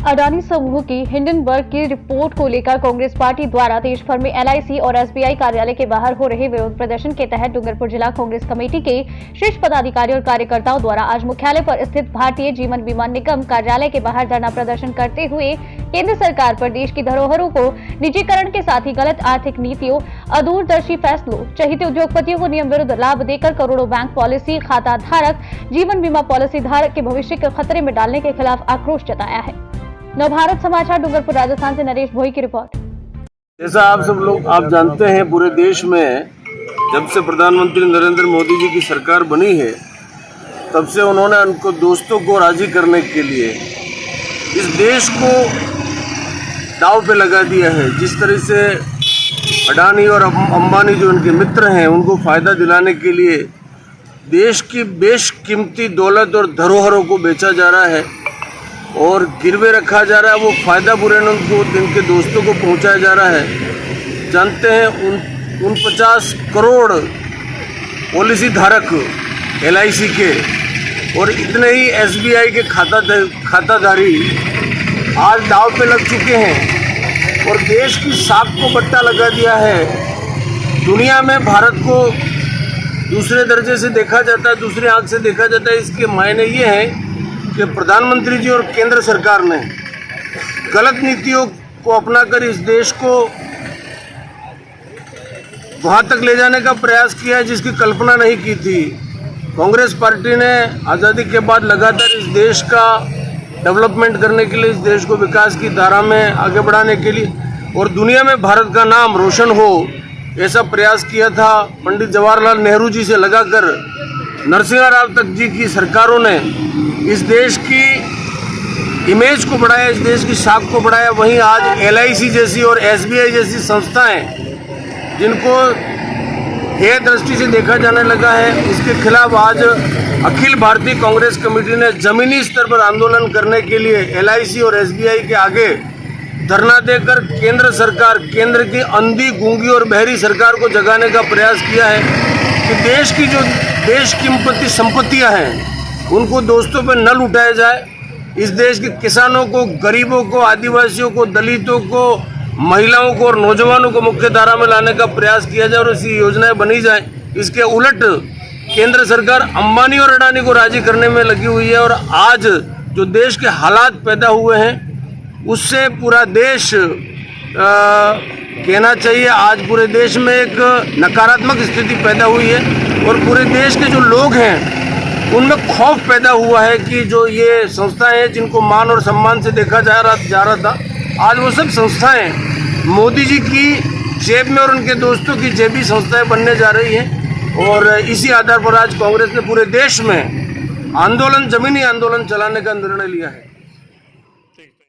अडानी समूह की हिंडनबर्ग की रिपोर्ट को लेकर कांग्रेस पार्टी द्वारा देश भर में एलआईसी और एसबीआई कार्यालय के बाहर हो रहे विरोध प्रदर्शन के तहत डूंगरपुर जिला कांग्रेस कमेटी के शीर्ष पदाधिकारी और कार्यकर्ताओं द्वारा आज मुख्यालय पर स्थित भारतीय जीवन बीमा निगम कार्यालय के बाहर धरना प्रदर्शन करते हुए केंद्र सरकार पर देश की धरोहरों को निजीकरण के साथ ही गलत आर्थिक नीतियों, अदूरदर्शी फैसलों, चहेते उद्योगपतियों को नियम विरुद्ध लाभ देकर करोड़ों बैंक पॉलिसी खाता धारक, जीवन बीमा पॉलिसी धारक के भविष्य के खतरे में डालने के खिलाफ आक्रोश जताया है। नवभारत समाचार डूंगरपुर राजस्थान से नरेश भोई की रिपोर्ट। जैसा आप जानते हैं, पूरे देश में जब से प्रधानमंत्री नरेंद्र मोदी जी की सरकार बनी है, तब से उन्होंने उनको दोस्तों को राजी करने के लिए इस देश को दांव पे लगा दिया है। जिस तरह से अडानी और अंबानी जो उनके मित्र हैं, उनको फ़ायदा दिलाने के लिए देश की बेशकीमती दौलत और धरोहरों को बेचा जा रहा है और गिरवे रखा जा रहा है। वो फ़ायदा बुरे उनको इनके दोस्तों को पहुंचाया जा रहा है। जानते हैं 49 करोड़ पॉलिसी धारक एलआईसी के और इतने ही एसबीआई के खाताधारी आज दांव पे लग चुके हैं और देश की साख को बट्टा लगा दिया है। दुनिया में भारत को दूसरे दर्जे से देखा जाता है, दूसरे आंख से देखा जाता है। इसके मायने ये हैं कि प्रधानमंत्री जी और केंद्र सरकार ने गलत नीतियों को अपनाकर इस देश को वहाँ तक ले जाने का प्रयास किया है जिसकी कल्पना नहीं की थी। कांग्रेस पार्टी ने आज़ादी के बाद लगातार इस देश का डेवलपमेंट करने के लिए, इस देश को विकास की धारा में आगे बढ़ाने के लिए और दुनिया में भारत का नाम रोशन हो, ऐसा प्रयास किया था। पंडित जवाहरलाल नेहरू जी से लगाकर नरसिंह राव तक जी की सरकारों ने इस देश की इमेज को बढ़ाया, इस देश की साख को बढ़ाया। वहीं आज एलआईसी जैसी और एसबीआई जैसी संस्थाएं जिनको हेय दृष्टि से देखा जाने लगा है, इसके खिलाफ आज अखिल भारतीय कांग्रेस कमेटी ने जमीनी स्तर पर आंदोलन करने के लिए एलआईसी और एसबीआई के आगे धरना देकर केंद्र सरकार, केंद्र की अंधी, गूंगी और बहरी सरकार को जगाने का प्रयास किया है कि देश की जो बेशकीमती संपत्तियां हैं उनको दोस्तों पर न लुटाया जाए। इस देश के किसानों को, गरीबों को, आदिवासियों को, दलितों को, महिलाओं को और नौजवानों को मुख्य धारा में लाने का प्रयास किया जाए और ऐसी योजनाएं बनी जाए। इसके उलट केंद्र सरकार अंबानी और अडानी को राजी करने में लगी हुई है और आज जो देश के हालात पैदा हुए हैं उससे पूरा देश कहना चाहिए, आज पूरे देश में एक नकारात्मक स्थिति पैदा हुई है और पूरे देश के जो लोग हैं उनमें खौफ पैदा हुआ है कि जो ये संस्थाएं हैं जिनको मान और सम्मान से देखा जा रहा था, आज वो सब संस्थाएं मोदी जी की जेब में और उनके दोस्तों की जेबी संस्थाएं बनने जा रही हैं। और इसी आधार पर आज कांग्रेस ने पूरे देश में आंदोलन, जमीनी आंदोलन चलाने का निर्णय लिया है।